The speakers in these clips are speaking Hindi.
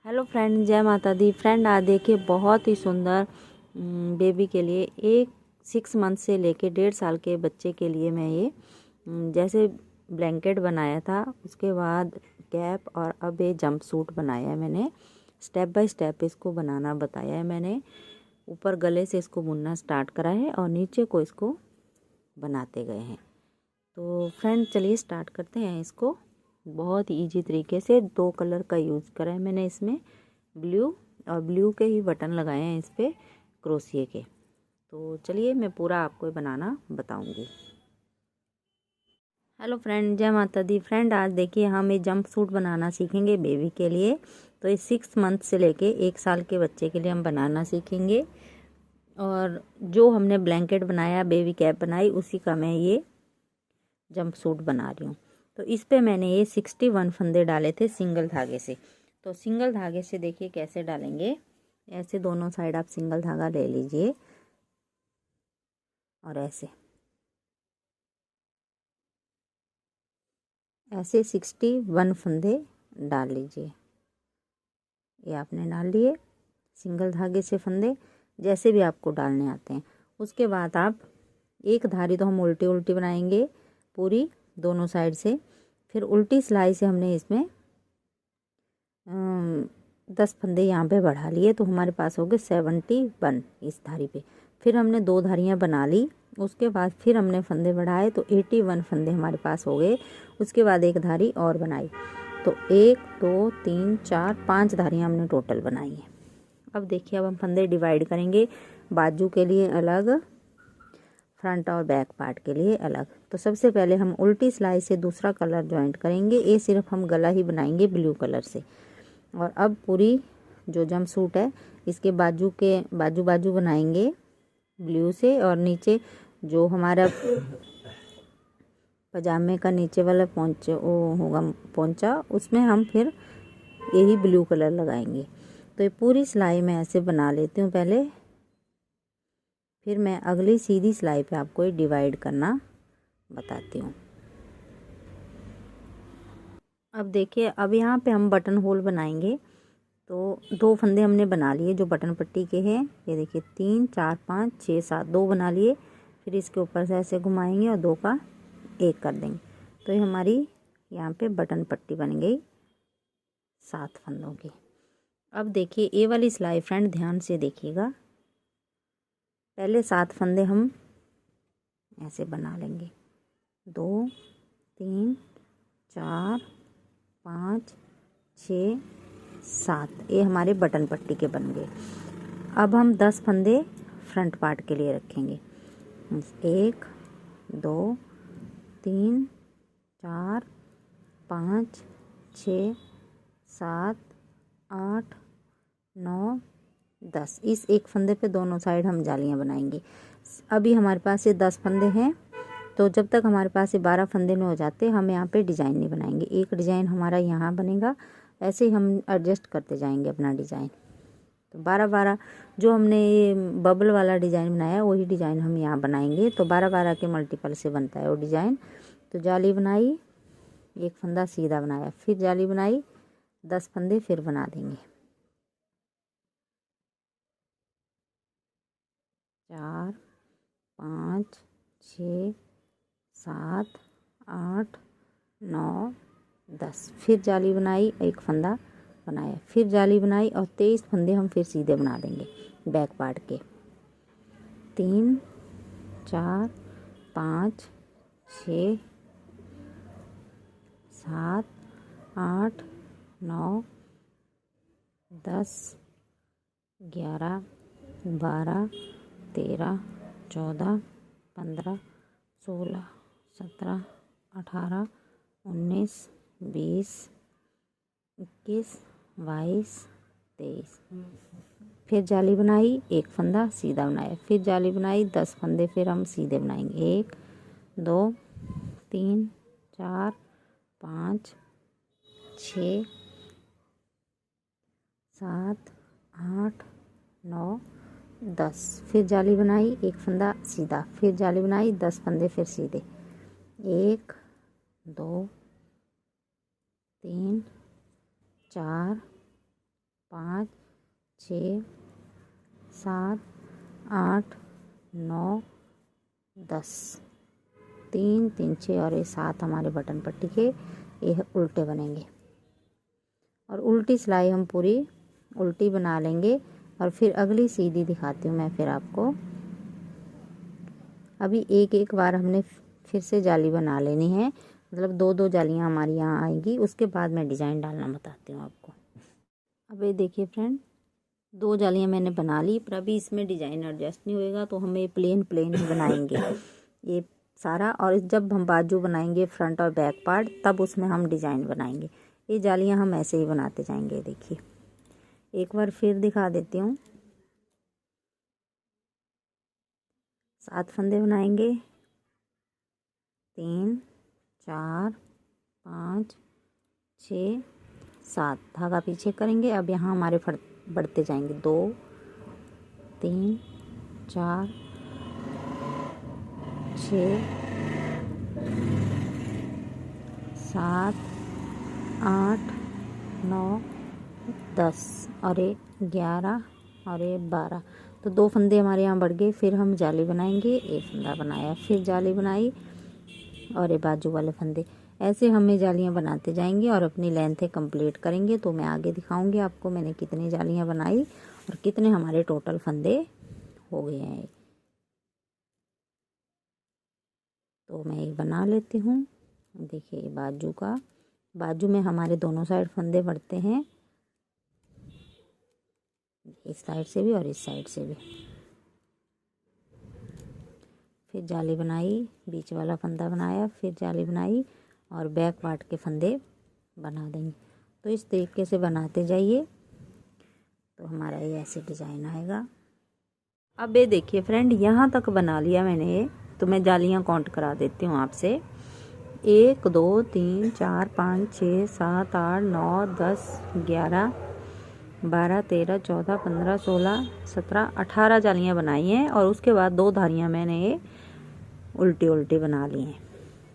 हेलो फ्रेंड, जय माता दी। फ्रेंड आज देखिए बहुत ही सुंदर बेबी के लिए एक 6 मंथ से लेके 1.5 साल के बच्चे के लिए मैं ये जैसे ब्लैंकेट बनाया था, उसके बाद कैप और अब ये जंप सूट बनाया है। मैंने स्टेप बाय स्टेप इसको बनाना बताया है। मैंने ऊपर गले से इसको बुनना स्टार्ट करा है और नीचे को इसको बनाते गए हैं। तो फ्रेंड चलिए स्टार्ट करते हैं इसको। बहुत इजी तरीके से 2 कलर का यूज़ करा है मैंने इसमें, ब्लू और ब्लू के ही बटन लगाए हैं इस पर क्रोशिए के। तो चलिए मैं पूरा आपको बनाना बताऊंगी। हेलो फ्रेंड, जय माता दी। फ्रेंड आज देखिए हम ये जंप सूट बनाना सीखेंगे बेबी के लिए। तो ये 6 मंथ से लेके 1 साल के बच्चे के लिए हम बनाना सीखेंगे। और जो हमने ब्लैंकेट बनाया, बेबी कैप बनाई, उसी का मैं ये जंप सूट बना रही हूँ। तो इस पे मैंने ये 61 फंदे डाले थे सिंगल धागे से। तो सिंगल धागे से देखिए कैसे डालेंगे। ऐसे दोनों साइड आप सिंगल धागा ले लीजिए और ऐसे 61 फंदे डाल लीजिए। ये आपने डाल लिए सिंगल धागे से फंदे, जैसे भी आपको डालने आते हैं। उसके बाद आप एक धारी तो हम उल्टी उल्टी बनाएंगे पूरी दोनों साइड से। फिर उल्टी सिलाई से हमने इसमें 10 फंदे यहाँ पे बढ़ा लिए, तो हमारे पास हो गए 71 इस धारी पे। फिर हमने 2 धारियाँ बना ली, उसके बाद फिर हमने फंदे बढ़ाए तो 81 फंदे हमारे पास हो गए। उसके बाद एक धारी और बनाई, तो 1 2 3 4 5 धारियाँ हमने टोटल बनाई हैं। अब देखिए अब हम फंदे डिवाइड करेंगे, बाजू के लिए अलग, फ्रंट और बैक पार्ट के लिए अलग। तो सबसे पहले हम उल्टी सिलाई से दूसरा कलर ज्वाइंट करेंगे। ये सिर्फ हम गला ही बनाएंगे ब्लू कलर से। और अब पूरी जो जंप सूट है इसके बाजू के बाजू बनाएंगे ब्लू से, और नीचे जो हमारा पजामे का नीचे वाला पोंचा वो होगा पोंचा, उसमें हम फिर यही ब्लू कलर लगाएंगे। तो ये पूरी सिलाई मैं ऐसे बना लेती हूँ पहले, फिर मैं अगली सीधी सिलाई पे आपको ये डिवाइड करना बताती हूँ। अब देखिए अब यहाँ पे हम बटन होल बनाएंगे। तो 2 फंदे हमने बना लिए जो बटन पट्टी के हैं। ये देखिए 3 4 5 6 7 2 बना लिए। फिर इसके ऊपर से ऐसे घुमाएंगे और 2 का 1 कर देंगे। तो ये हमारी यहाँ पे बटन पट्टी बन गई 7 फंदों की। अब देखिए ये वाली सिलाई फ्रेंड ध्यान से देखिएगा। पहले 7 फंदे हम ऐसे बना लेंगे, 2 3 4 5 6 7, ये हमारे बटन पट्टी के बन गए। अब हम 10 फंदे फ्रंट पार्ट के लिए रखेंगे। 1 2 3 4 5 6 7 8 9 10। इस एक फंदे पे दोनों साइड हम जालियां बनाएंगे। अभी हमारे पास ये 10 फंदे हैं, तो जब तक हमारे पास ये 12 फंदे नहीं हो जाते हम यहाँ पे डिज़ाइन नहीं बनाएंगे। एक डिज़ाइन हमारा यहाँ बनेगा, ऐसे ही हम एडजस्ट करते जाएंगे अपना डिज़ाइन। तो 12 जो हमने ये बबल वाला डिज़ाइन बनाया वही डिज़ाइन हम यहाँ बनाएंगे। तो 12 के मल्टीपल से बनता है वो डिज़ाइन। तो जाली बनाई, एक फंदा सीधा बनाया, फिर जाली बनाई, 10 फंदे फिर बना देंगे। 4 5 6 7 8 9 10, फिर जाली बनाई, एक फंदा बनाया, फिर जाली बनाई और 23 फंदे हम फिर सीधे बना देंगे बैक पार्ट के। 3 4 5 6 7 8 9 10 11 12 13 14 15 16 17 18 19 20 21 22 23, फिर जाली बनाई, एक फंदा सीधा बनाया, फिर जाली बनाई, 10 फंदे फिर हम सीधे बनाएंगे। 1 2 3 4 5 6 7 8 9 10, फिर जाली बनाई, एक फंदा सीधा, फिर जाली बनाई, 10 फंदे फिर सीधे। 1 2 3 4 5 6 7 8 9 10, 3 3 6 और ये 7 हमारे बटन पट्टी के ये उल्टे बनेंगे। और उल्टी सिलाई हम पूरी उल्टी बना लेंगे और फिर अगली सीधी दिखाती हूँ मैं फिर आपको। अभी एक एक बार हमने फिर से जाली बना लेनी है, मतलब 2 जालियाँ हमारी यहाँ आएंगी। उसके बाद मैं डिज़ाइन डालना बताती हूँ आपको। अब ये देखिए फ्रेंड, 2 जालियाँ मैंने बना ली, पर अभी इसमें डिज़ाइन एडजस्ट नहीं होएगा तो हमें प्लेन ही बनाएंगे ये सारा। और जब हम बाजू बनाएंगे फ्रंट और बैक पार्ट, तब उसमें हम डिज़ाइन बनाएंगे। ये जालियाँ हम ऐसे ही बनाते जाएंगे। देखिए एक बार फिर दिखा देती हूँ। 7 फंदे बनाएंगे, 3 4 5 6 7, धागा पीछे करेंगे। अब यहाँ हमारे बढ़ते जाएंगे 2 3 4 6 7 8 9 10 और ये 11 और ये 12। तो 2 फंदे हमारे यहाँ बढ़ गए। फिर हम जाली बनाएंगे, एक फंदा बनाया, फिर जाली बनाई और ये बाजू वाले फंदे। ऐसे हमें जालियाँ बनाते जाएंगे और अपनी लेंथ कंप्लीट करेंगे। तो मैं आगे दिखाऊंगी आपको मैंने कितनी जालियाँ बनाई और कितने हमारे टोटल फंदे हो गए हैं। तो मैं एक बना लेती हूँ। देखिए बाजू में हमारे दोनों साइड फंदे बढ़ते हैं, इस साइड से भी और इस साइड से भी। फिर जाली बनाई, बीच वाला फंदा बनाया, फिर जाली बनाई और बैक पार्ट के फंदे बना देंगे। तो इस तरीके से बनाते जाइए तो हमारा ये ऐसे डिज़ाइन आएगा। अब ये देखिए फ्रेंड, यहाँ तक बना लिया मैंने ये। तो मैं जालियाँ काउंट करा देती हूँ आपसे। 1 2 3 4 5 6 7 8 9 10 11 12 13 14 15 16 17 18 जालियाँ बनाई हैं। और उसके बाद 2 धारियाँ मैंने ये उल्टी बना ली हैं।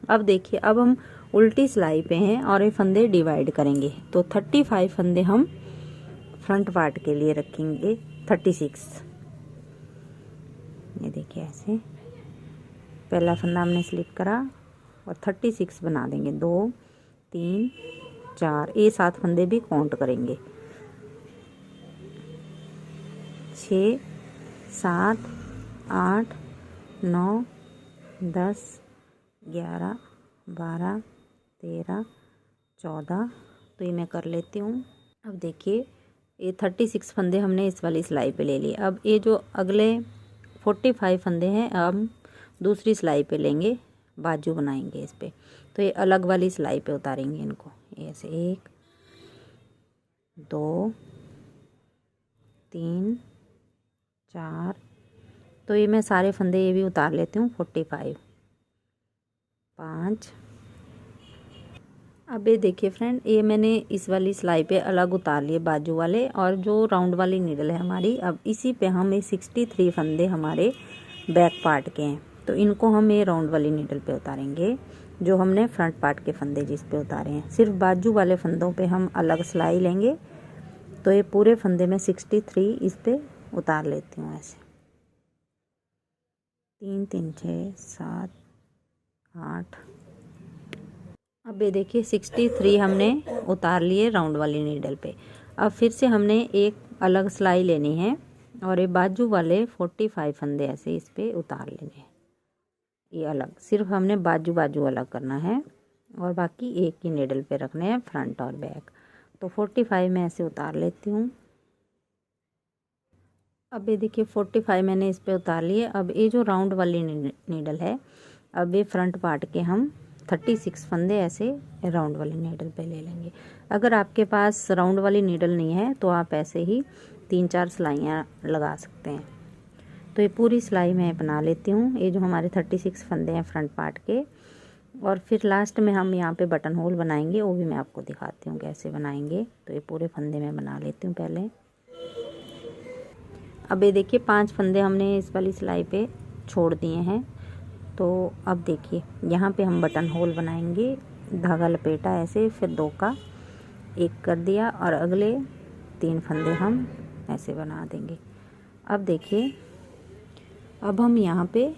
अब देखिए, अब हम उल्टी सिलाई पे हैं और ये फंदे डिवाइड करेंगे। तो 35 फंदे हम फ्रंट पार्ट के लिए रखेंगे। 36, ये देखिए ऐसे पहला फंदा हमने स्लिप करा और 36 बना देंगे। 2 3 4, ये 7 फंदे भी काउंट करेंगे। 6 7 8 9 10 11 12 13 14। तो ये मैं कर लेती हूँ। अब देखिए ये 36 फंदे हमने इस वाली सिलाई पे ले लिए। अब ये जो अगले 45 फंदे हैं हम दूसरी सिलाई पे लेंगे, बाजू बनाएंगे इस पे। तो ये अलग वाली सिलाई पे उतारेंगे इनको। ऐसे 1 2 3 4। तो ये मैं सारे फंदे ये भी उतार लेती हूँ। 45 5। अब ये देखिए फ्रेंड, ये मैंने इस वाली सिलाई पे अलग उतार लिए बाजू वाले, और जो राउंड वाली नीडल है हमारी, अब इसी पे हम ये 63 फंदे हमारे बैक पार्ट के हैं। तो इनको हम ये राउंड वाली नीडल पे उतारेंगे, जो हमने फ्रंट पार्ट के फंदे जिस पे उतारे हैं। सिर्फ बाजू वाले फंदों पे हम अलग सिलाई लेंगे। तो ये पूरे फंदे में 63 इस पे उतार लेती हूँ ऐसे। 3 3 6 7 8। अब ये देखिए 63 हमने उतार लिए राउंड वाली नीडल पे। अब फिर से हमने एक अलग सिलाई लेनी है और ये बाजू वाले 45 फंदे ऐसे इस पे उतार लेने हैं। ये अलग, सिर्फ हमने बाजू अलग करना है और बाकी एक ही नीडल पे रखने हैं फ्रंट और बैक। तो 45 में ऐसे उतार लेती हूँ। अब ये देखिए 45 मैंने इस पे उतार लिए। अब ये जो राउंड वाली नीडल है, अब ये फ्रंट पार्ट के हम 36 फंदे ऐसे राउंड वाली नीडल पे ले लेंगे। अगर आपके पास राउंड वाली नीडल नहीं है तो आप ऐसे ही 3-4 सिलाइयाँ लगा सकते हैं। तो ये पूरी सिलाई मैं बना लेती हूँ, ये जो हमारे 36 फंदे हैं फ्रंट पार्ट के। और फिर लास्ट में हम यहाँ पे बटन होल बनाएंगे, वो भी मैं आपको दिखाती हूँ कैसे बनाएंगे। तो ये पूरे फंदे मैं बना लेती हूँ पहले। अब ये देखिए 5 फंदे हमने इस वाली सिलाई पे छोड़ दिए हैं। तो अब देखिए यहाँ पे हम बटन होल बनाएंगे। धागा लपेटा ऐसे, फिर 2 का 1 कर दिया और अगले 3 फंदे हम ऐसे बना देंगे। अब देखिए, अब हम यहाँ पे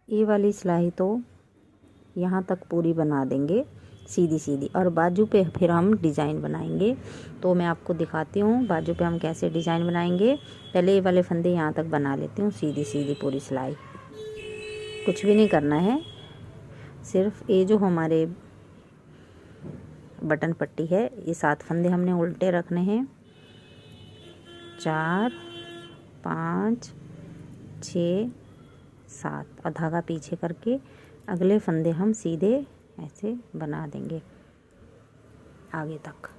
ये वाली सिलाई तो यहाँ तक पूरी बना देंगे सीधी सीधी, और बाजू पे फिर हम डिज़ाइन बनाएंगे। तो मैं आपको दिखाती हूँ बाजू पे हम कैसे डिज़ाइन बनाएंगे। पहले ये वाले फंदे यहाँ तक बना लेती हूँ सीधी सीधी पूरी सिलाई। कुछ भी नहीं करना है, सिर्फ ये जो हमारे बटन पट्टी है, ये 7 फंदे हमने उल्टे रखने हैं। 4 5 6 7 और धागा पीछे करके अगले फंदे हम सीधे ऐसे बना देंगे आगे तक।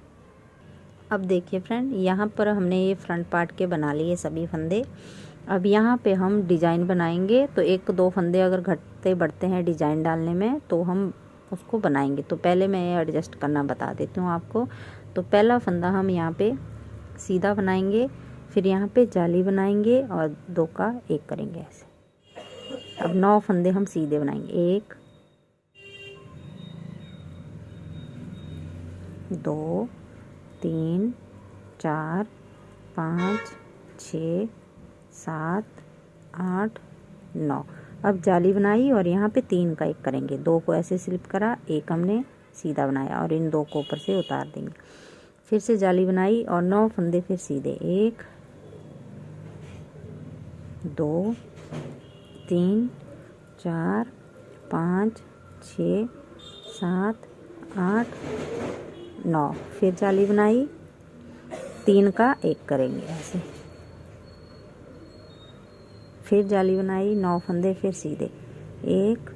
अब देखिए फ्रेंड, यहाँ पर हमने ये फ्रंट पार्ट के बना लिए सभी फंदे। अब यहाँ पे हम डिज़ाइन बनाएंगे। तो 1-2 फंदे अगर घटते बढ़ते हैं डिज़ाइन डालने में तो हम उसको बनाएंगे। तो पहले मैं ये एडजस्ट करना बता देती हूँ आपको। तो पहला फंदा हम यहाँ पे सीधा बनाएंगे, फिर यहाँ पे जाली बनाएंगे और 2 का 1 करेंगे ऐसे। अब 9 फंदे हम सीधे बनाएंगे। 1 2 3 4 5 6 7 8 9। अब जाली बनाई और यहाँ पे 3 का 1 करेंगे। 2 को ऐसे स्लिप करा, 1 हमने सीधा बनाया और इन 2 को ऊपर से उतार देंगे। फिर से जाली बनाई और 9 फंदे फिर सीधे। 1 2 3 4 5 6 7 8 9। फिर जाली बनाई, 3 का 1 करेंगे ऐसे। फिर जाली बनाई, 9 फंदे फिर सीधे। 1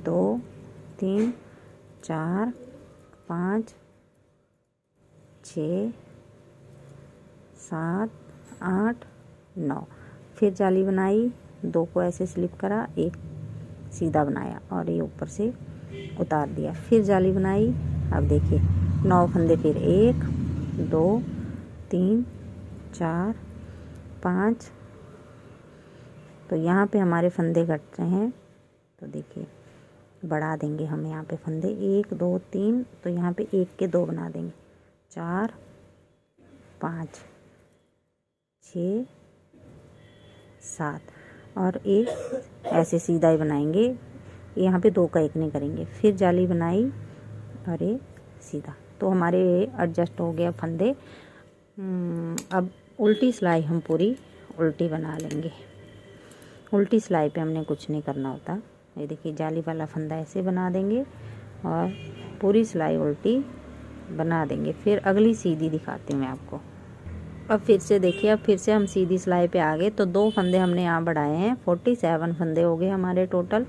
2 3 4 5 6 7 8 9। फिर जाली बनाई, 2 को ऐसे स्लिप करा, 1 सीधा बनाया और ये ऊपर से उतार दिया। फिर जाली बनाई। अब देखिए 9 फंदे फिर 1 2 3 4 5। तो यहाँ पे हमारे फंदे घट रहे हैं, तो देखिए बढ़ा देंगे हम यहाँ पे फंदे। 1 2 3, तो यहाँ पे 1 के 2 बना देंगे। 4 5 6 7 और 1 ऐसे सीधा ही बनाएंगे। यहाँ पे 2 का 1 नहीं करेंगे। फिर जाली बनाई और ये सीधा। तो हमारे एडजस्ट हो गया फंदे। अब उल्टी सिलाई हम पूरी उल्टी बना लेंगे। उल्टी सिलाई पे हमने कुछ नहीं करना होता। ये देखिए जाली वाला फंदा ऐसे बना देंगे और पूरी सिलाई उल्टी बना देंगे। फिर अगली सीधी दिखाती हूँ मैं आपको। अब फिर से देखिए, अब फिर से हम सीधी सिलाई पे आ गए। तो 2 फंदे हमने यहाँ बढ़ाए हैं। 47 फंदे हो गए हमारे टोटल।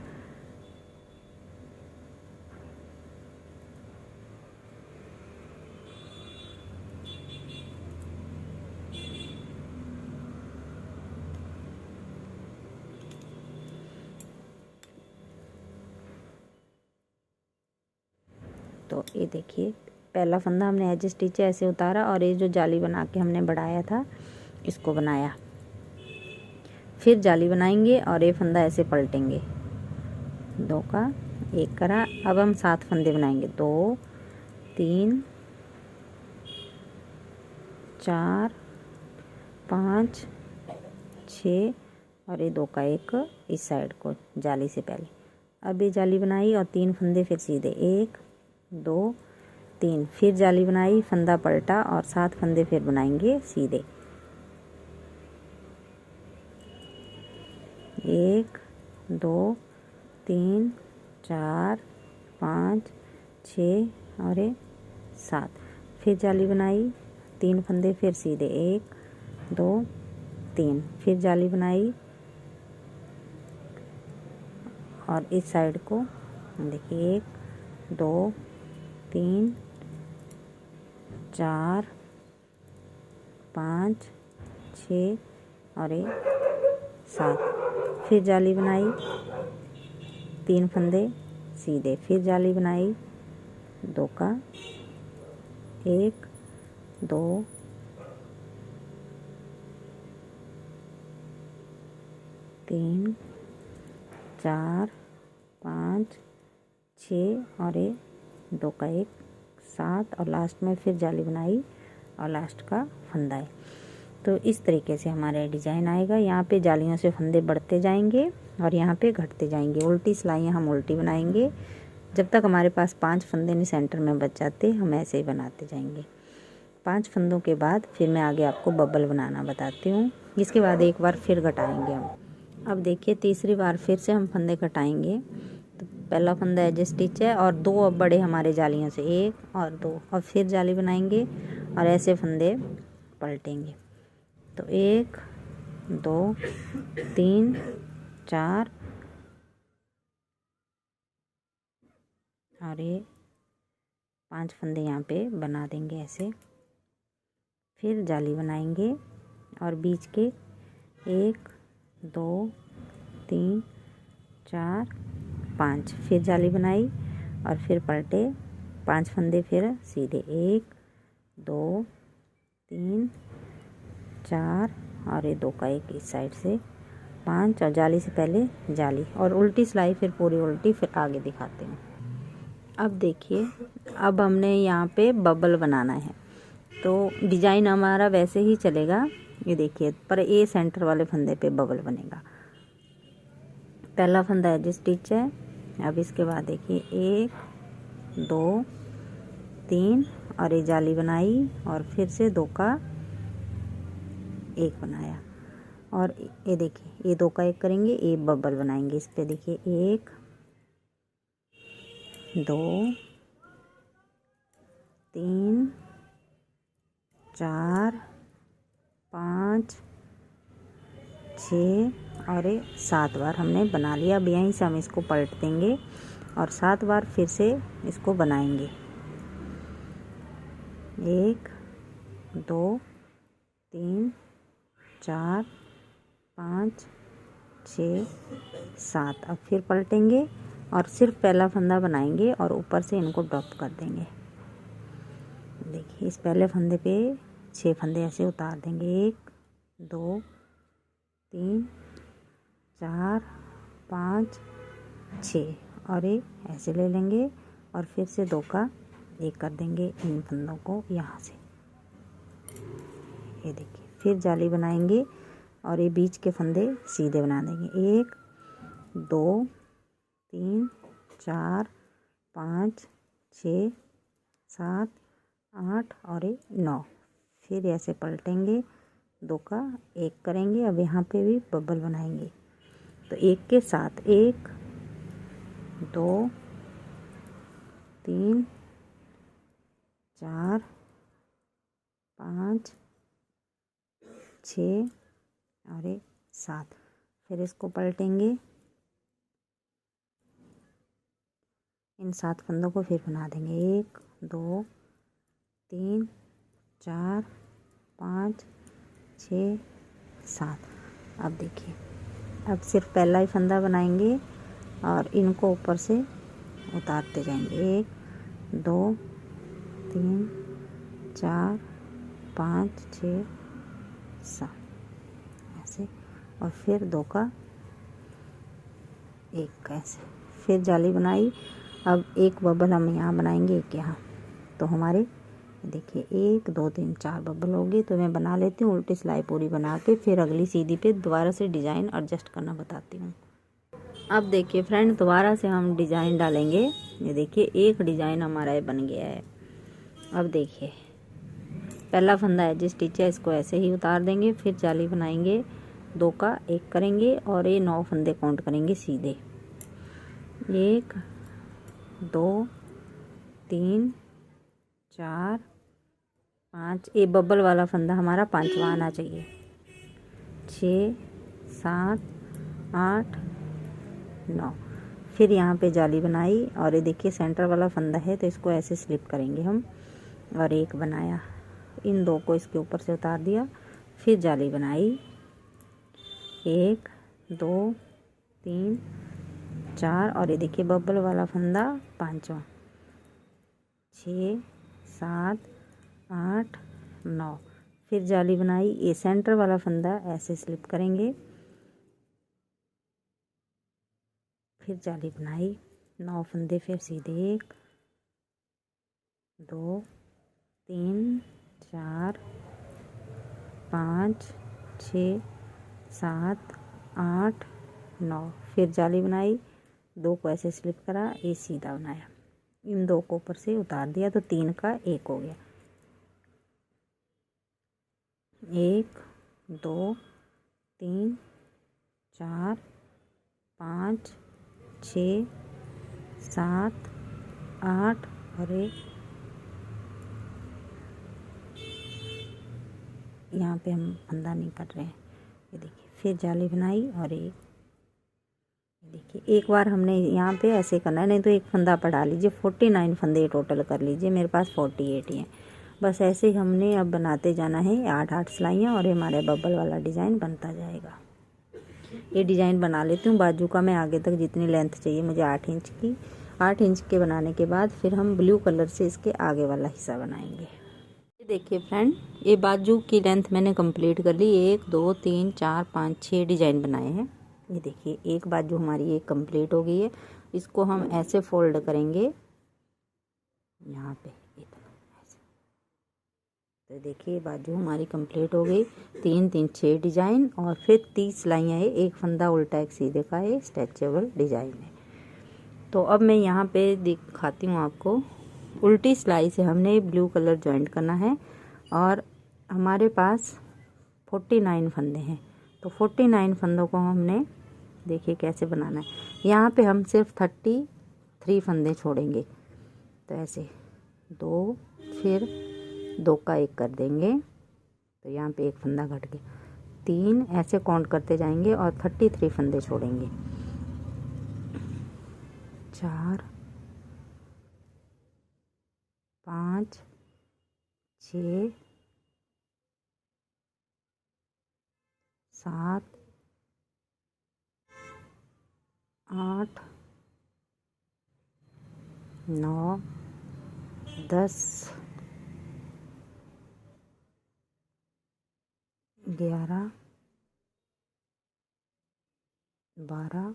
तो ये देखिए पहला फंदा हमने एज स्टिच ऐसे उतारा और ये जो जाली बना के हमने बढ़ाया था इसको बनाया। फिर जाली बनाएंगे और ये फंदा ऐसे पलटेंगे। 2 का 1 करा। अब हम 7 फंदे बनाएंगे। 2 3 4 5 6 और ये 2 का 1 इस साइड को जाली से पहले। अब ये जाली बनाई और 3 फंदे फिर सीधे। 1 2 3। फिर जाली बनाई, फंदा पलटा और 7 फंदे फिर बनाएंगे सीधे। 1 2 3 4 5 6 और 7। फिर जाली बनाई, 3 फंदे फिर सीधे। 1 2 3। फिर जाली बनाई और इस साइड को देखिए 1 2 3 4 5 6 और 7। फिर जाली बनाई, 3 फंदे सीधे। फिर जाली बनाई, 2 का 1 2 3 4 5 6 और 2 का 1 7 और लास्ट में फिर जाली बनाई और लास्ट का फंदा है। तो इस तरीके से हमारा डिज़ाइन आएगा। यहाँ पे जालियों से फंदे बढ़ते जाएंगे और यहाँ पे घटते जाएंगे। उल्टी सिलाइयाँ हम उल्टी बनाएंगे जब तक हमारे पास 5 फंदे नहीं सेंटर में बच जाते, हम ऐसे ही बनाते जाएंगे। 5 फंदों के बाद फिर मैं आगे आपको बबल बनाना बताती हूँ। इसके बाद एक बार फिर घटाएंगे हम। अब देखिए तीसरी बार फिर से हम फंदे घटाएंगे। तो पहला फंदा एज स्टिच है और 2 अब बड़े हमारे जालियों से, 1 और 2, और फिर जाली बनाएंगे और ऐसे फंदे पलटेंगे। तो 1 2 3 4 और ये 5 फंदे यहाँ पे बना देंगे ऐसे। फिर जाली बनाएंगे और बीच के 1 2 3 4 5 फिर जाली बनाई और फिर पलटे, 5 फंदे फिर सीधे, 1 2 3 4 और ये 2 का एक इस साइड से, 5 और जाली से पहले जाली और उल्टी सिलाई फिर पूरी उल्टी, फिर आगे दिखाते हैं। अब देखिए अब हमने यहाँ पे बबल बनाना है। तो डिजाइन हमारा वैसे ही चलेगा, ये देखिए, पर ये सेंटर वाले फंदे पे बबल बनेगा। पहला फंदा एज स्टिच है। अब इसके बाद देखिए 1 2 3 और ये जाली बनाई और फिर से 2 का एक बनाया और ये देखिए ये 2 का एक करेंगे, ये बबल बनाएंगे। इस पे देखिए 1 2 3 4 5 6 और ये 7 बार हमने बना लिया। अब यहीं से हम इसको पलट देंगे और 7 बार फिर से इसको बनाएंगे। 1 2 3 4 5 6 7। अब फिर पलटेंगे और सिर्फ पहला फंदा बनाएंगे और ऊपर से इनको ड्रॉप कर देंगे। देखिए इस पहले फंदे पे 6 फंदे ऐसे उतार देंगे, 1 2 3 4 5 6 और ये ऐसे ले लेंगे और फिर से 2 का एक कर देंगे इन फंदों को यहाँ से। ये देखिए फिर जाली बनाएंगे और ये बीच के फंदे सीधे बना देंगे, 1 2 3 4 5 6 7 8 और ये 9। फिर ऐसे पलटेंगे, 2 का एक करेंगे। अब यहाँ पे भी बबल बनाएंगे। तो 1 के साथ 1 2 3 4 5 6 और ये 7। फिर इसको पलटेंगे, इन 7 फंदों को फिर बना देंगे, 1 2 3 4 5 6 7। अब देखिए अब सिर्फ पहला ही फंदा बनाएंगे और इनको ऊपर से उतारते जाएंगे, 1 2 3 4 5 6 7 ऐसे और फिर 2 का एक ऐसे। फिर जाली बनाई। अब एक बबल हम यहाँ बनाएंगे, एक यहाँ। तो हमारे देखिए 1 2 3 4 बबल होगी। तो मैं बना लेती हूँ उल्टी सिलाई पूरी बना के, फिर अगली सीधी पे दोबारा से डिज़ाइन एडजस्ट करना बताती हूँ। अब देखिए फ्रेंड दोबारा से हम डिज़ाइन डालेंगे। ये देखिए एक डिज़ाइन हमारा ये बन गया है। अब देखिए पहला फंदा है जिस स्टिच है इसको ऐसे ही उतार देंगे, फिर जाली बनाएंगे, 2 का एक करेंगे और ये 9 फंदे काउंट करेंगे सीधे, 1 2 3 4 5। ये बबल वाला फंदा हमारा 5वां आना चाहिए, 6 7 8 9। फिर यहाँ पे जाली बनाई और ये देखिए सेंटर वाला फंदा है तो इसको ऐसे स्लिप करेंगे हम और एक बनाया, इन 2 को इसके ऊपर से उतार दिया। फिर जाली बनाई, 1 2 3 4 और ये देखिए बबल वाला फंदा 5वां, 6 7 8 9। फिर जाली बनाई, ये सेंटर वाला फंदा ऐसे स्लिप करेंगे, फिर जाली बनाई, 9 फंदे फिर सीधे, 1 2 3 4 5 6 7 8 9। फिर जाली बनाई, 2 को ऐसे स्लिप करा, ये सीधा बनाया, इन 2 को ऊपर से उतार दिया तो 3 का 1 हो गया। 1 2 3 4 5 6 7 8 और 1 यहाँ पे हम फंदा नहीं कर रहे हैं। ये देखिए, फिर जाली बनाई और ये देखिए, एक बार हमने यहाँ पे ऐसे करना है, नहीं तो एक फंदा बढ़ा लीजिए। 49 फंदे टोटल कर लीजिए, मेरे पास 48 ही हैं। बस ऐसे ही हमने अब बनाते जाना है 8-8 सिलाइयाँ और हमारे बबल वाला डिज़ाइन बनता जाएगा। ये डिज़ाइन बना लेती हूँ बाजू का मैं आगे तक, जितनी लेंथ चाहिए मुझे 8 इंच की। 8 इंच के बनाने के बाद फिर हम ब्लू कलर से इसके आगे वाला हिस्सा बनाएंगे। ये देखिए फ्रेंड, ये बाजू की लेंथ मैंने कंप्लीट कर ली। 1 2 3 4 5 6 डिज़ाइन बनाए हैं। ये देखिए, एक बाजू हमारी एक कंप्लीट हो गई है। इसको हम ऐसे फोल्ड करेंगे यहाँ पे ऐसे। तो देखिए, बाजू हमारी कंप्लीट हो गई। 3 3 6 डिज़ाइन और फिर 30 सिलाइयाँ है। एक फंदा उल्टा एक सीधे का है, स्ट्रेचेबल डिज़ाइन है। तो अब मैं यहाँ पे दिखाती हूँ आपको। उल्टी सिलाई से हमने ब्लू कलर ज्वाइंट करना है और हमारे पास 49 फंदे हैं। तो 49 फंदों को हमने देखिए कैसे बनाना है। यहाँ पे हम सिर्फ 33 फंदे छोड़ेंगे। तो ऐसे 2, फिर 2 का 1 कर देंगे, तो यहाँ पे एक फंदा घट गया। 3 ऐसे काउंट करते जाएंगे और 33 फंदे छोड़ेंगे। 4 5 6 7 8 9 10 11 12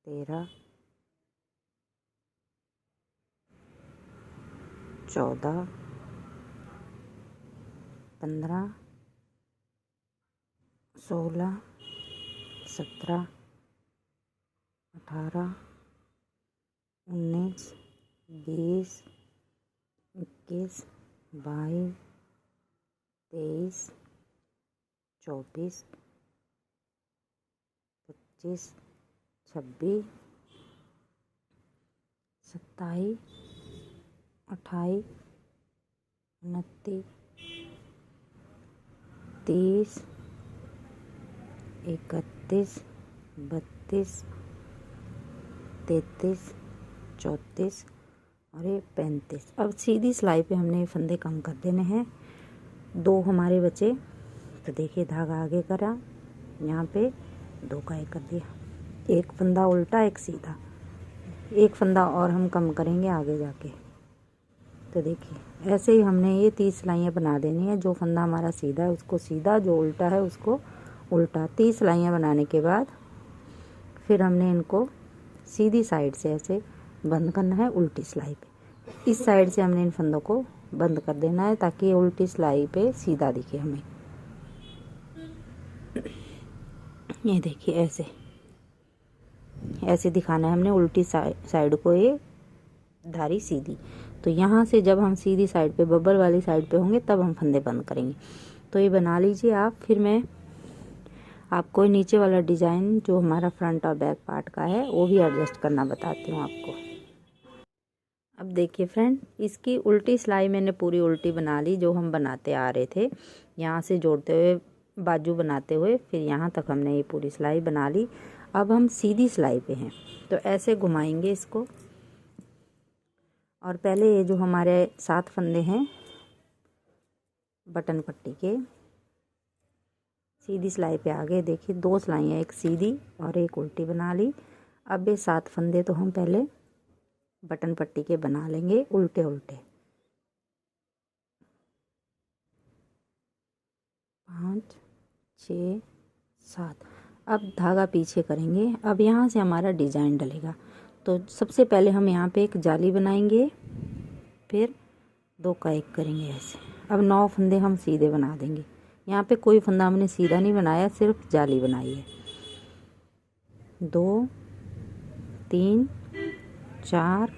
13 14 15 16 17 18 19 20 21 22 23 24 25 26 27 28 29 30 31 32 33 34 और ये 35। अब सीधी सिलाई पे हमने फंदे कम कर देने हैं। 2 हमारे बचे, तो देखिए धागा आगे करा, यहाँ पे 2 का 1 कर दिया। एक फंदा उल्टा एक सीधा, एक फंदा और हम कम करेंगे आगे जाके। तो देखिए ऐसे ही हमने ये 30 सिलाइयाँ बना देनी है। जो फंदा हमारा सीधा है उसको सीधा, जो उल्टा है उसको उल्टा। 30 सिलाइयाँ बनाने के बाद फिर हमने इनको सीधी साइड से ऐसे बंद करना है उल्टी सिलाई पे। इस साइड से हमने इन फंदों को बंद कर देना है ताकि ये उल्टी सिलाई पे सीधा दिखे हमें। ये देखिए ऐसे ऐसे दिखाना है हमने उल्टी साइड को, ये धारी सीधी। तो यहाँ से जब हम सीधी साइड पे बबल वाली साइड पे होंगे तब हम फंदे बंद करेंगे। तो ये बना लीजिए आप। फिर मैं आपको नीचे वाला डिज़ाइन जो हमारा फ्रंट और बैक पार्ट का है वो भी एडजस्ट करना बताती हूँ आपको। अब देखिए फ्रेंड, इसकी उल्टी सिलाई मैंने पूरी उल्टी बना ली जो हम बनाते आ रहे थे। यहाँ से जोड़ते हुए बाजू बनाते हुए फिर यहाँ तक हमने ये पूरी सिलाई बना ली। अब हम सीधी सिलाई पे हैं, तो ऐसे घुमाएंगे इसको। और पहले ये जो हमारे 7 फंदे हैं बटन पट्टी के, सीधी सिलाई पे आगे देखिए 2 सिलाइयाँ, एक सीधी और एक उल्टी बना ली। अब ये 7 फंदे तो हम पहले बटन पट्टी के बना लेंगे उल्टे उल्टे। 5 6 7। अब धागा पीछे करेंगे। अब यहाँ से हमारा डिज़ाइन डलेगा। तो सबसे पहले हम यहाँ पे एक जाली बनाएंगे, फिर 2 का 1 करेंगे ऐसे। अब 9 फंदे हम सीधे बना देंगे। यहाँ पे कोई फंदा हमने सीधा नहीं बनाया, सिर्फ जाली बनाई है। 2 3 4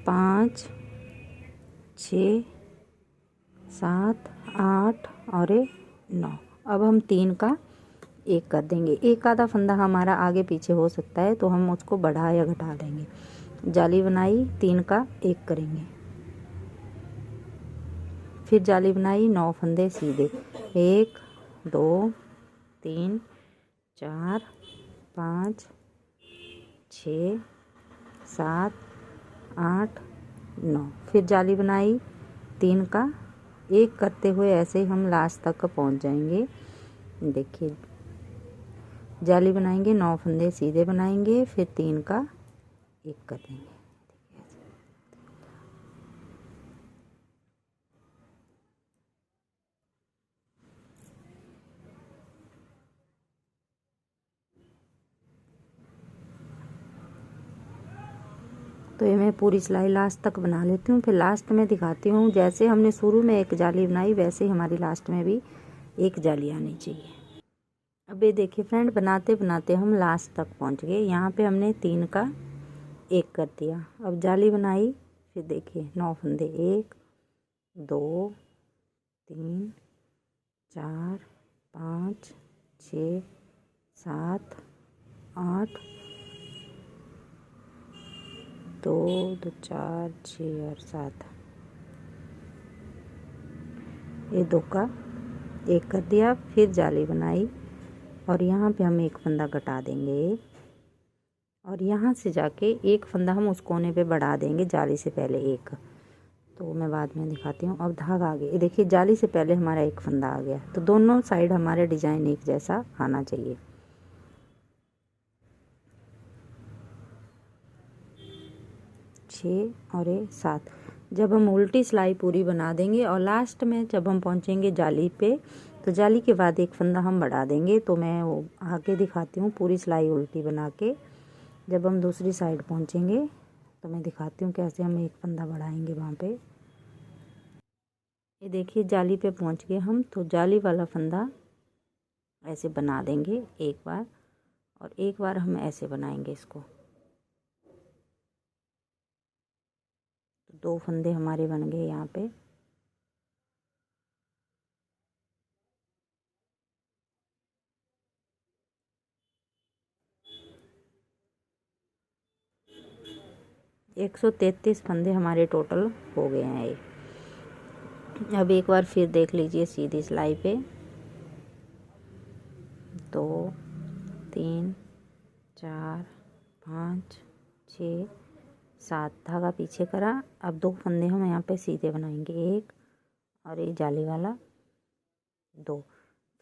5 6 7 8 और 9। अब हम 3 का 1 कर देंगे। एक आधा फंदा हमारा आगे पीछे हो सकता है, तो हम उसको बढ़ा या घटा देंगे। जाली बनाई, 3 का 1 करेंगे, फिर जाली बनाई, 9 फंदे सीधे। 1 2 3 4 5 6 7 8 9। फिर जाली बनाई, 3 का 1 करते हुए ऐसे ही हम लास्ट तक पहुंच जाएंगे। देखिए, जाली बनाएंगे, 9 फंदे सीधे बनाएंगे, फिर 3 का 1 कर देंगे। तो ये मैं पूरी सिलाई लास्ट तक बना लेती हूँ, फिर लास्ट में दिखाती हूँ। जैसे हमने शुरू में एक जाली बनाई, वैसे ही हमारी लास्ट में भी एक जाली आनी चाहिए। अब ये देखिए फ्रेंड, बनाते बनाते हम लास्ट तक पहुँच गए। यहाँ पे हमने 3 का 1 कर दिया। अब जाली बनाई, फिर देखिए 9 फंदे, 1 2 3 4 5 6 7 8 2 2 4 6 और 7। ये 2 का 1 कर दिया, फिर जाली बनाई और यहाँ पे हम एक फंदा घटा देंगे और यहाँ से जाके एक फंदा हम उस कोने पे बढ़ा देंगे जाली से पहले एक। तो मैं बाद में दिखाती हूँ। अब धागा आगे, ये देखिए जाली से पहले हमारा एक फंदा आ गया। तो दोनों साइड हमारे डिजाइन एक जैसा आना चाहिए। छः और 7। जब हम उल्टी सिलाई पूरी बना देंगे और लास्ट में जब हम पहुँचेंगे जाली पे, तो जाली के बाद एक फंदा हम बढ़ा देंगे। तो मैं वो आगे दिखाती हूँ पूरी सिलाई उल्टी बना के। जब हम दूसरी साइड पहुँचेंगे तो मैं दिखाती हूँ कैसे हम एक फंदा बढ़ाएंगे वहाँ पे। ये देखिए जाली पे पहुँच गए हम, तो जाली वाला फंदा ऐसे बना देंगे एक बार, और एक बार हम ऐसे बनाएंगे इसको। तो 2 फंदे हमारे बन गए यहाँ पे। ये 133 फंदे हमारे टोटल हो गए हैं ये। अब एक बार फिर देख लीजिए सीधी सिलाई पे। 2 3 4 5 6 7 धागा पीछे करा। अब 2 फंदे हम यहाँ पे सीधे बनाएंगे, 1 और ये जाली वाला 2।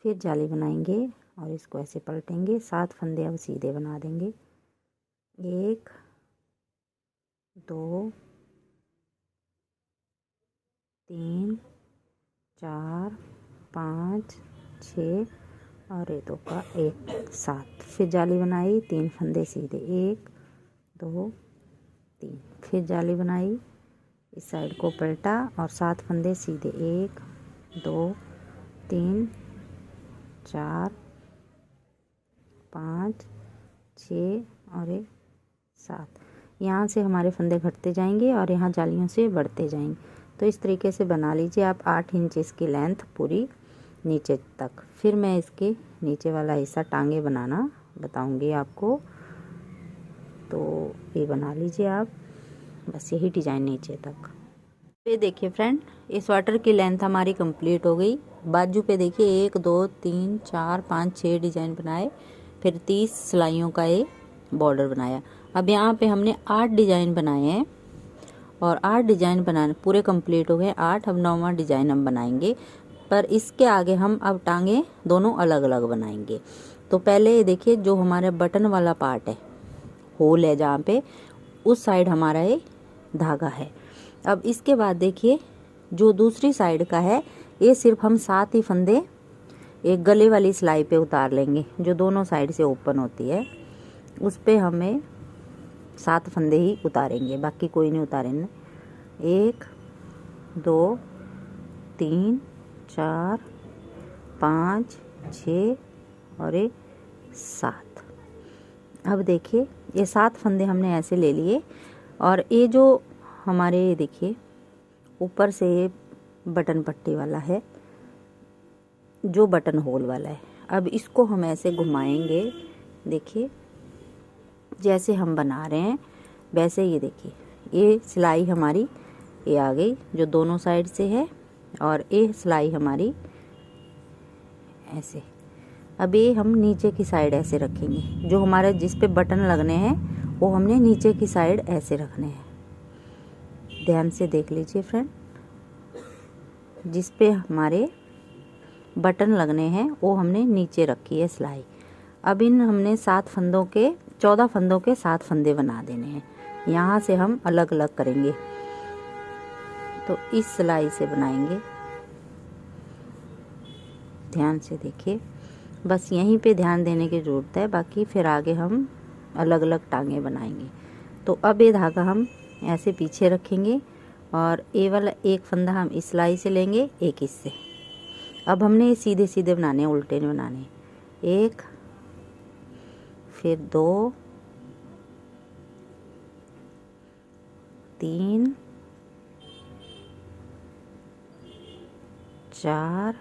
फिर जाली बनाएंगे और इसको ऐसे पलटेंगे। 7 फंदे अब सीधे बना देंगे, 1 2 3 4 5 6 और ये 2 का 1 7। फिर जाली बनाई, 3 फंदे सीधे, 1 2 3। फिर जाली बनाई, इस साइड को पलटा और 7 फंदे सीधे, 1 2 3 4 5 6 और 7। यहाँ से हमारे फंदे घटते जाएंगे और यहाँ जालियों से बढ़ते जाएंगे। तो इस तरीके से बना लीजिए आप 8 इंच इसकी लेंथ पूरी नीचे तक। फिर मैं इसके नीचे वाला हिस्सा टांगे बनाना बताऊंगी आपको, तो ये बना लीजिए आप। बस यही डिज़ाइन नीचे तक। ये देखिए फ्रेंड, इस स्वेटर की लेंथ हमारी कंप्लीट हो गई। बाजू पे देखिए 1 2 3 4 5 6 डिज़ाइन बनाए, फिर 30 सिलाइयों का ये बॉर्डर बनाया। अब यहाँ पे हमने 8 डिज़ाइन बनाए हैं और 8 डिज़ाइन बनाने पूरे कंप्लीट हो गए 8। अब 9वां डिज़ाइन हम बनाएंगे, पर इसके आगे हम अब टांगे दोनों अलग अलग बनाएंगे। तो पहले ये देखिए जो हमारे बटन वाला पार्ट है, होल है जहाँ पे, उस साइड हमारा ये धागा है। अब इसके बाद देखिए जो दूसरी साइड का है, ये सिर्फ हम 7 ही फंदे एक गले वाली सिलाई पे उतार लेंगे, जो दोनों साइड से ओपन होती है। उस पे हमें 7 फंदे ही उतारेंगे, बाकी कोई नहीं उतारेंगे। 1 2 3 4 5 6 और ये 7। अब देखिए ये 7 फंदे हमने ऐसे ले लिए और ये जो हमारे देखिए ऊपर से ये बटन पट्टी वाला है, जो बटन होल वाला है, अब इसको हम ऐसे घुमाएंगे। देखिए जैसे हम बना रहे हैं वैसे ये देखिए ये सिलाई हमारी ये आ गई जो दोनों साइड से है और ये सिलाई हमारी ऐसे। अब ये हम नीचे की साइड ऐसे रखेंगे, जो हमारे जिस पे बटन लगने हैं वो हमने नीचे की साइड ऐसे रखने हैं। ध्यान से देख लीजिए फ्रेंड, जिस पे हमारे बटन लगने हैं वो हमने नीचे रखी है सिलाई। अब इन हमने 7 फंदों के 14 फंदों के 7 फंदे बना देने हैं। यहाँ से हम अलग अलग करेंगे, तो इस सिलाई से बनाएंगे। ध्यान से देखिए, बस यहीं पे ध्यान देने की ज़रूरत है, बाकी फिर आगे हम अलग अलग टांगे बनाएंगे। तो अब ये धागा हम ऐसे पीछे रखेंगे और ये वाला एक फंदा हम इस सिलाई से लेंगे, एक इससे। अब हमने ये सीधे सीधे बनाने हैं, उल्टे नहीं बनाने। 1 फिर 2 3 4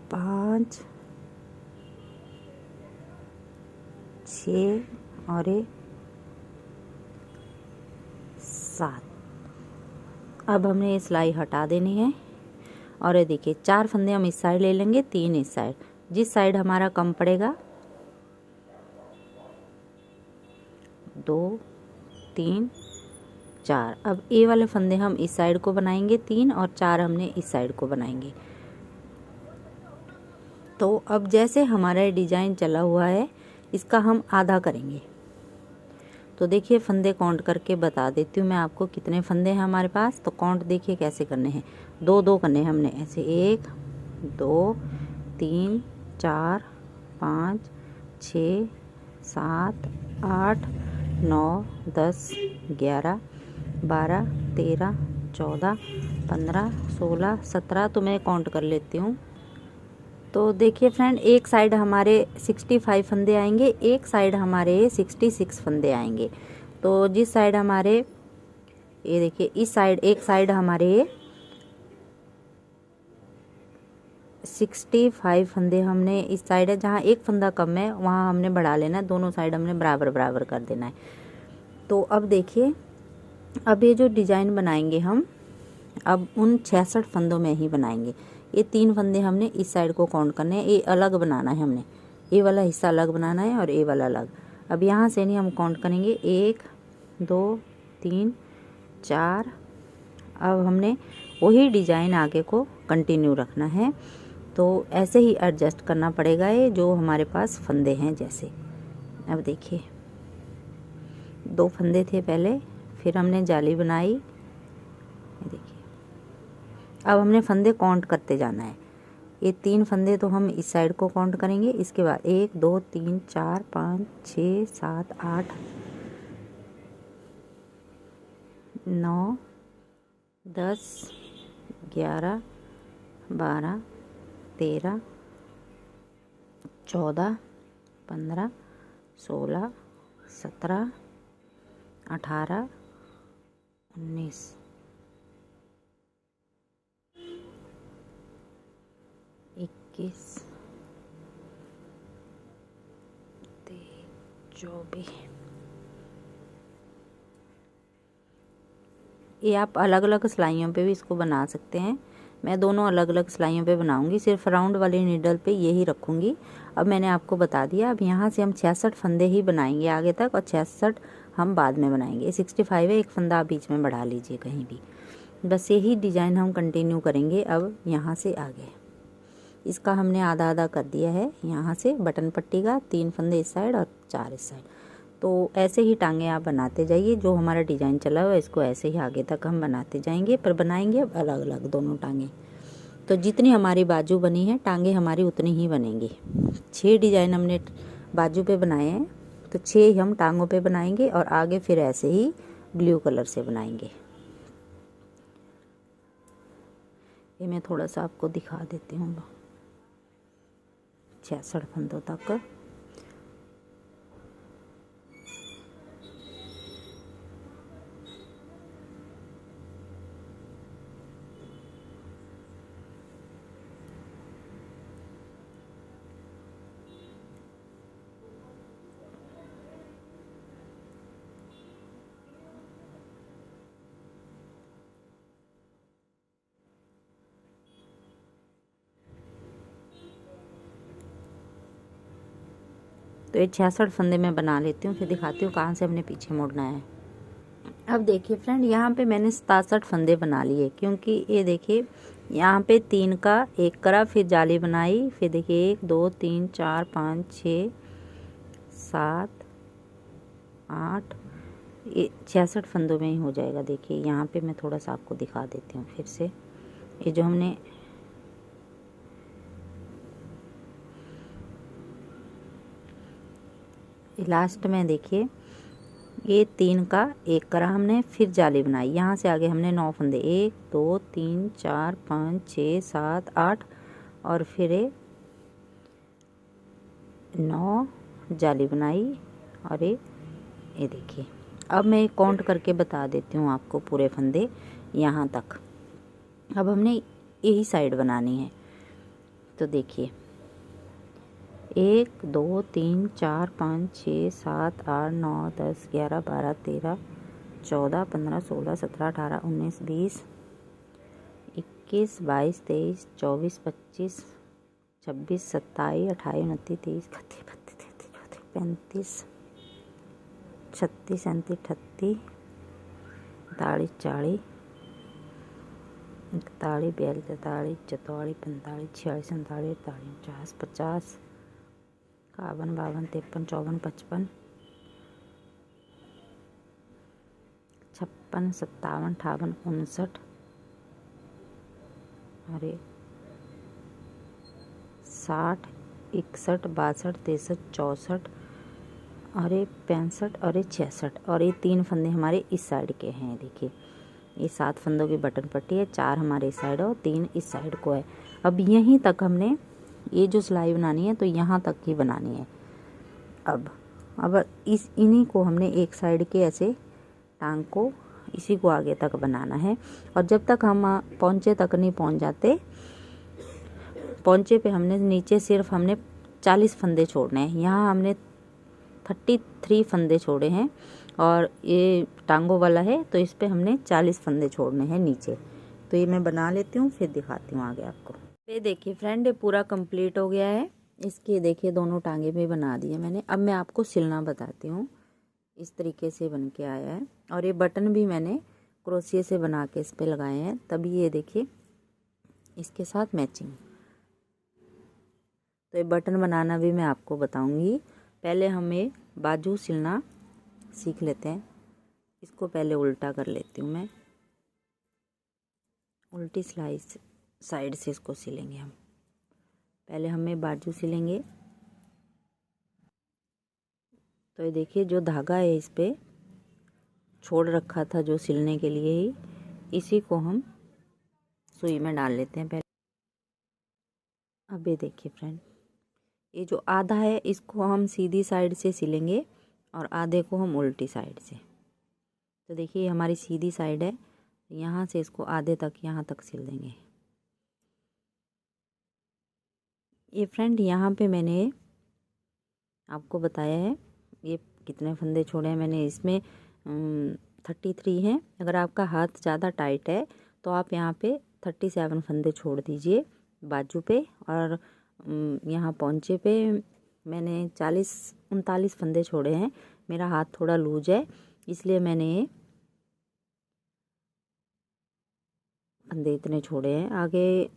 5 6 और 7। अब हमने ये सिलाई हटा देनी है और ये देखिए 4 फंदे हम इस साइड ले लेंगे, 3 इस साइड। जिस साइड हमारा कम पड़ेगा 2 3 4। अब ये वाले फंदे हम इस साइड को बनाएंगे 3 और 4 हमने इस साइड को बनाएंगे। तो अब जैसे हमारा डिजाइन चला हुआ है इसका हम आधा करेंगे। तो देखिए फंदे काउंट करके बता देती हूँ मैं आपको कितने फंदे हैं हमारे पास। तो काउंट देखिए कैसे करने हैं, 2 करने हैं हमने ऐसे, 1 2 3 4 5 6 7 8 9 10 11 12 13 14 15 16 17। तो मैं काउंट कर लेती हूँ। तो देखिए फ्रेंड, एक साइड हमारे 65 फंदे आएंगे, एक साइड हमारे 66 फंदे आएंगे। तो जिस साइड हमारे ये देखिए इस साइड, एक साइड हमारे 65 फंदे हमने इस साइड है, जहाँ एक फंदा कम है वहाँ हमने बढ़ा लेना है, दोनों साइड हमने बराबर बराबर कर देना है। तो अब देखिए, अब ये जो डिजाइन बनाएंगे हम अब उन 66 फंदों में ही बनाएंगे। ये 3 फंदे हमने इस साइड को काउंट करने हैं, ये अलग बनाना है हमने, ये वाला हिस्सा अलग बनाना है और ये वाला अलग। अब यहाँ से नहीं हम काउंट करेंगे, 1 2 3 4। अब हमने वही डिजाइन आगे को कंटिन्यू रखना है। तो ऐसे ही एडजस्ट करना पड़ेगा ये जो हमारे पास फंदे हैं जैसे। अब देखिए 2 फंदे थे पहले, फिर हमने जाली बनाई। देखिए अब हमने फंदे काउंट करते जाना है। ये 3 फंदे तो हम इस साइड को काउंट करेंगे, इसके बाद 1 2 3 4 5 6 7 8 9 10 11 12 13 14 15 16 17 18 19 21 24। ये आप अलग अलग सिलाइयों पे भी इसको बना सकते हैं। मैं दोनों अलग अलग सिलाइयों पे बनाऊंगी, सिर्फ राउंड वाली नीडल पे यही रखूंगी। अब मैंने आपको बता दिया। अब यहाँ से हम 66 फंदे ही बनाएंगे आगे तक और 66 हम बाद में बनाएंगे। 65 है, एक फंदा आप बीच में बढ़ा लीजिए कहीं भी। बस यही डिजाइन हम कंटिन्यू करेंगे अब यहाँ से आगे। इसका हमने आधा आधा कर दिया है यहाँ से बटन पट्टी का, 3 फंदे इस साइड और 4 इस साइड। तो ऐसे ही टांगे आप बनाते जाइए, जो हमारा डिज़ाइन चला हुआ है इसको ऐसे ही आगे तक हम बनाते जाएंगे, पर बनाएंगे अब अलग अलग दोनों टांगे। तो जितनी हमारी बाजू बनी है टांगे हमारी उतनी ही बनेंगी। 6 डिज़ाइन हमने बाजू पे बनाए हैं, तो 6 हम टांगों पे बनाएंगे और आगे फिर ऐसे ही ब्लू कलर से बनाएंगे। ये मैं थोड़ा सा आपको दिखा देती हूँ 66 फंदों तक। तो ये 66 फंदे मैं बना लेती हूँ, फिर दिखाती हूँ कहाँ से हमने पीछे मुड़ना है। अब देखिए फ्रेंड, यहाँ पे मैंने 67 फंदे बना लिए, क्योंकि ये देखिए यहाँ पे 3 का 1 करा, फिर जाली बनाई, फिर देखिए 1 2 3 4 5 6 7 8, ये 66 फंदों में ही हो जाएगा। देखिए यहाँ पे मैं थोड़ा सा आपको दिखा देती हूँ फिर से। ये जो हमने लास्ट में देखिए ये 3 का 1 करा हमने, फिर जाली बनाई, यहाँ से आगे हमने 9 फंदे 1 2 3 4 5 6 7 8 और फिर 9 जाली बनाई और ये देखिए। अब मैं काउंट करके बता देती हूँ आपको पूरे फंदे यहाँ तक। अब हमने यही साइड बनानी है, तो देखिए 1 2 3 4 5 6 7 8 9 10 11 12 13 14 15 16 17 18 19 20 21 22 23 24 25 26 27 28 29 30 31 32 33 34 35 36 37 38 39 40 41 42 43 44 45 46 47 48 49 50 51 52 53 54 55 56 57 58 59 अरे 60 61 62 63 64 अरे 65 अरे 66 और ये 3 फंदे हमारे इस साइड के हैं। देखिए ये 7 फंदों की बटन पट्टी है, 4 हमारे इस साइड और 3 इस साइड को है। अब यहीं तक हमने ये जो सिलाई बनानी है तो यहाँ तक ही बनानी है। अब इन्हीं को हमने एक साइड के ऐसे टांग को इसी को आगे तक बनाना है, और जब तक हम पौंचे तक नहीं पहुँच जाते, पौंचे पे हमने नीचे सिर्फ हमने 40 फंदे छोड़ने हैं। यहाँ हमने 33 फंदे छोड़े हैं और ये टांगों वाला है तो इस पे हमने 40 फंदे छोड़ने हैं नीचे। तो ये मैं बना लेती हूँ, फिर दिखाती हूँ आगे आपको। ये देखिए फ्रेंड, ये पूरा कंप्लीट हो गया है। इसके देखिए दोनों टांगे भी बना दिए मैंने। अब मैं आपको सिलना बताती हूँ। इस तरीके से बन के आया है, और ये बटन भी मैंने क्रोशिया से बना के इस पे लगाए हैं, तभी ये देखिए इसके साथ मैचिंग। तो ये बटन बनाना भी मैं आपको बताऊंगी। पहले हमें बाजू सिलना सीख लेते हैं। इसको पहले उल्टा कर लेती हूँ मैं, उल्टी सिलाई साइड से इसको सिलेंगे हम। पहले हमें बाजू सिलेंगे। तो ये देखिए जो धागा है इस पे छोड़ रखा था जो सिलने के लिए ही, इसी को हम सुई में डाल लेते हैं पहले। अब ये देखिए फ्रेंड, ये जो आधा है इसको हम सीधी साइड से सिलेंगे और आधे को हम उल्टी साइड से। तो देखिए हमारी सीधी साइड है, यहाँ से इसको आधे तक यहाँ तक सिल देंगे। ये फ्रेंड यहाँ पे मैंने आपको बताया है ये कितने फंदे छोड़े हैं मैंने। इसमें 33 हैं। अगर आपका हाथ ज़्यादा टाइट है तो आप यहाँ पे 37 फंदे छोड़ दीजिए बाजू पे, और यहाँ पौंचे पे मैंने 39 फंदे छोड़े हैं। मेरा हाथ थोड़ा लूज है इसलिए मैंने फंदे इतने छोड़े हैं। आगे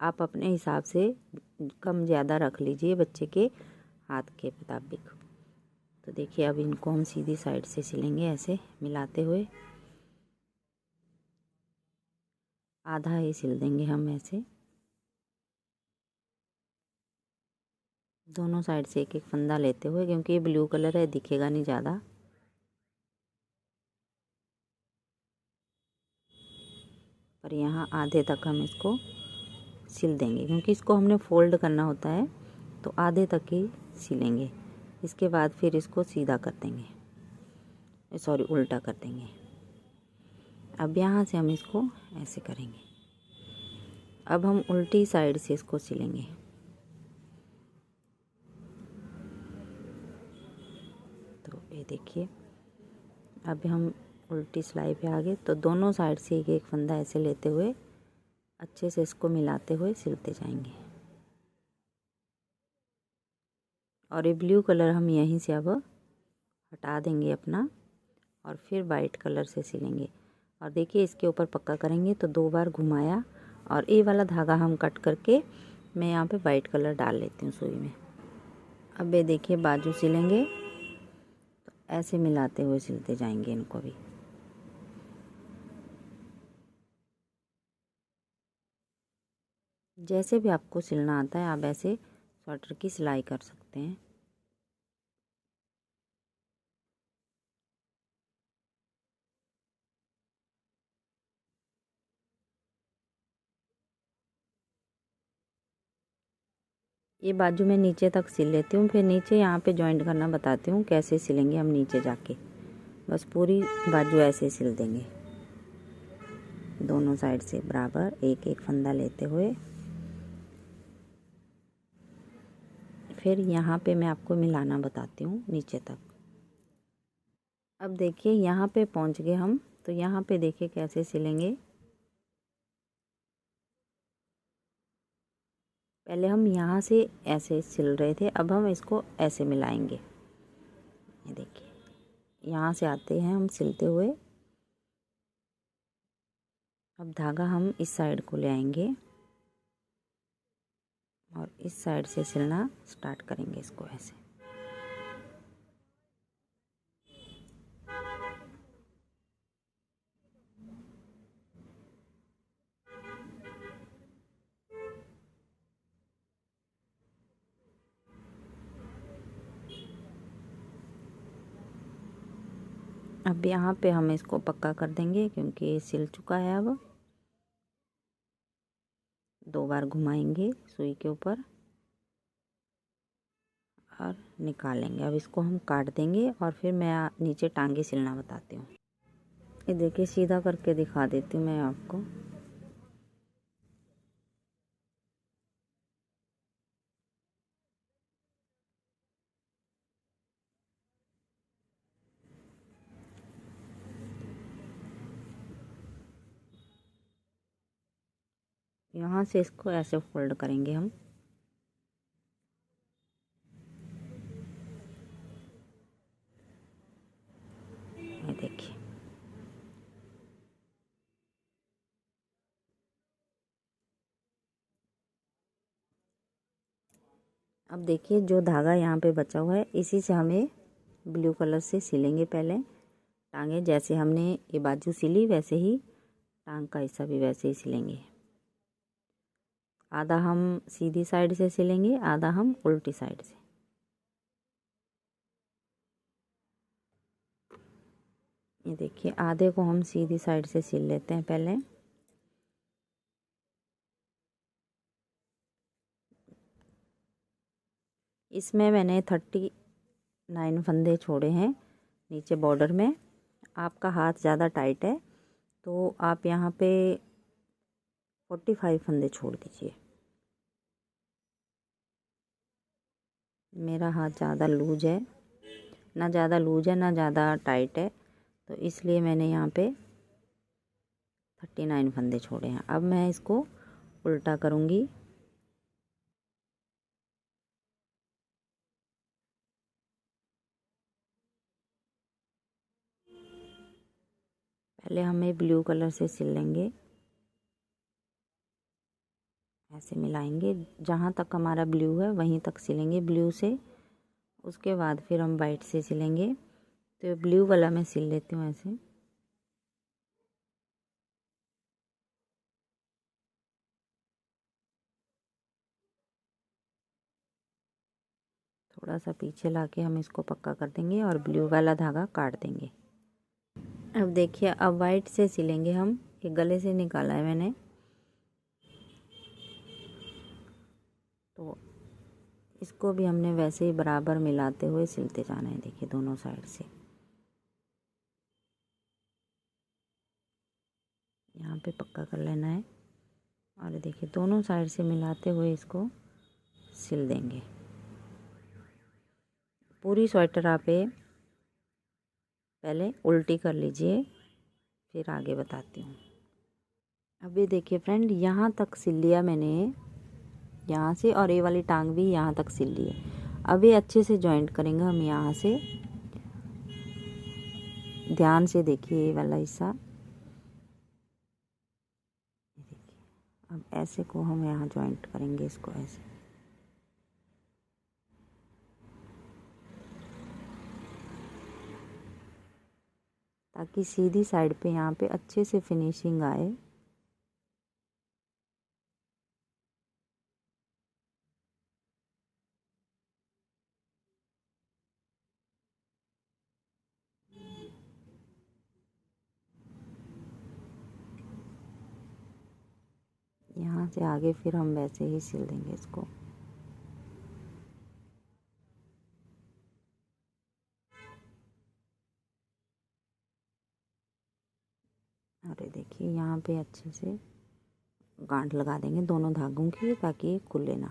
आप अपने हिसाब से कम ज़्यादा रख लीजिए बच्चे के हाथ के मुताबिक। तो देखिए अब इनको हम सीधी साइड से सिलेंगे ऐसे मिलाते हुए। आधा ही सिल देंगे हम ऐसे। दोनों साइड से एक एक फंदा लेते हुए, क्योंकि ये ब्लू कलर है दिखेगा नहीं ज़्यादा। पर यहाँ आधे तक हम इसको सिल देंगे, क्योंकि इसको हमने फोल्ड करना होता है, तो आधे तक ही सिलेंगे। इसके बाद फिर इसको सीधा कर देंगे, सॉरी उल्टा कर देंगे। अब यहाँ से हम इसको ऐसे करेंगे। अब हम उल्टी साइड से इसको सिलेंगे। तो ये देखिए, अब हम उल्टी सिलाई पे आ गए। तो दोनों साइड से एक एक फंदा ऐसे लेते हुए अच्छे से इसको मिलाते हुए सिलते जाएंगे। और ये ब्लू कलर हम यहीं से अब हटा देंगे अपना, और फिर वाइट कलर से सिलेंगे। और देखिए, इसके ऊपर पक्का करेंगे तो 2 बार घुमाया, और ये वाला धागा हम कट करके मैं यहाँ पे वाइट कलर डाल लेती हूँ सुई में। अब ये देखिए, बाजू सिलेंगे तो ऐसे मिलाते हुए सिलते जाएंगे इनको भी। जैसे भी आपको सिलना आता है आप ऐसे स्वेटर की सिलाई कर सकते हैं। ये बाजू में नीचे तक सिल लेती हूँ, फिर नीचे यहाँ पे जॉइंट करना बताती हूँ कैसे सिलेंगे हम नीचे जाके। बस पूरी बाजू ऐसे सिल देंगे, दोनों साइड से बराबर एक एक फंदा लेते हुए। फिर यहाँ पे मैं आपको मिलाना बताती हूँ नीचे तक। अब देखिए, यहाँ पे पहुँच गए हम, तो यहाँ पे देखिए कैसे सिलेंगे। पहले हम यहाँ से ऐसे सिल रहे थे, अब हम इसको ऐसे मिलाएंगे। ये देखिए, यहाँ से आते हैं हम सिलते हुए। अब धागा हम इस साइड को ले आएंगे और इस साइड से सिलना स्टार्ट करेंगे इसको ऐसे। अब यहाँ पे हम इसको पक्का कर देंगे, क्योंकि ये सिल चुका है। अब 2 बार घुमाएंगे सुई के ऊपर और निकालेंगे। अब इसको हम काट देंगे और फिर मैं नीचे टांगे सिलना बताती हूँ। ये देखिए, सीधा करके दिखा देती हूँ मैं आपको। यहाँ से इसको ऐसे फोल्ड करेंगे हम। ये देखिए, अब देखिए जो धागा यहाँ पे बचा हुआ है इसी से हमें ब्लू कलर से सिलेंगे। पहले टांगे जैसे हमने ये बाजू सिली वैसे ही टांग का हिस्सा भी वैसे ही सिलेंगे। आधा हम सीधी साइड से सिलेंगे, आधा हम उल्टी साइड से। ये देखिए, आधे को हम सीधी साइड से सिल लेते हैं पहले। इसमें मैंने 39 फंदे छोड़े हैं नीचे बॉर्डर में। आपका हाथ ज़्यादा टाइट है तो आप यहाँ पे 45 फंदे छोड़ दीजिए। मेरा हाथ ज़्यादा लूज है, ना ज़्यादा लूज है ना ज़्यादा टाइट है, तो इसलिए मैंने यहाँ पे 39 फंदे छोड़े हैं। अब मैं इसको उल्टा करूँगी। पहले हमें ब्लू कलर से सिल लेंगे, ऐसे मिलाएंगे। जहाँ तक हमारा ब्लू है वहीं तक सिलेंगे ब्लू से। उसके बाद फिर हम वाइट से सिलेंगे। तो ब्लू वाला मैं सिल लेती हूँ ऐसे। थोड़ा सा पीछे लाके हम इसको पक्का कर देंगे और ब्लू वाला धागा काट देंगे। अब देखिए, अब वाइट से सिलेंगे हम। ये गले से निकाला है मैंने, तो इसको भी हमने वैसे ही बराबर मिलाते हुए सिलते जाना है। देखिए दोनों साइड से यहाँ पे पक्का कर लेना है और देखिए दोनों साइड से मिलाते हुए इसको सिल देंगे। पूरी स्वेटर आप पहले उल्टी कर लीजिए, फिर आगे बताती हूँ। अभी देखिए फ्रेंड, यहाँ तक सिल लिया मैंने, यहाँ से, और ये वाली टांग भी यहाँ तक सिल ली है। अभी अच्छे से जॉइंट करेंगे हम यहाँ से। ध्यान से देखिए ये वाला हिस्सा, देखिए अब ऐसे को हम यहाँ जॉइंट करेंगे इसको ऐसे। ताकि सीधी साइड पे यहाँ पे अच्छे से फिनिशिंग आए। यहाँ से आगे फिर हम वैसे ही सिल देंगे इसको। अरे देखिए यहाँ पे अच्छे से गांठ लगा देंगे दोनों धागों की, ताकि ये खुले ना।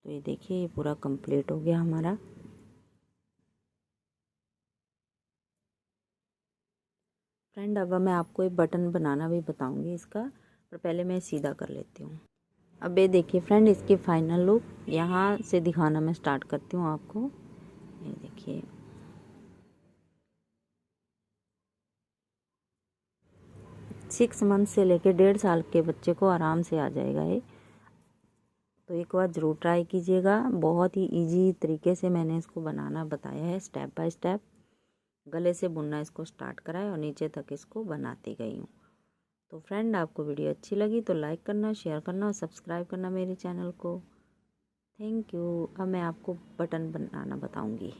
तो ये देखिए, ये पूरा कंप्लीट हो गया हमारा। फ्रेंड अब मैं आपको एक बटन बनाना भी बताऊंगी इसका, पर पहले मैं सीधा कर लेती हूँ। अब ये देखिए फ्रेंड, इसकी फाइनल लुक यहाँ से दिखाना मैं स्टार्ट करती हूँ आपको। ये देखिए 6 मंथ से लेके 1.5 साल के बच्चे को आराम से आ जाएगा ये। तो एक बार ज़रूर ट्राई कीजिएगा। बहुत ही इजी तरीके से मैंने इसको बनाना बताया है, स्टेप बाय स्टेप। गले से बुनना इसको स्टार्ट करा है और नीचे तक इसको बनाती गई हूँ। तो फ्रेंड, आपको वीडियो अच्छी लगी तो लाइक करना, शेयर करना और सब्सक्राइब करना मेरे चैनल को। Thank you. अब मैं आपको बटन बनाना बताऊँगी।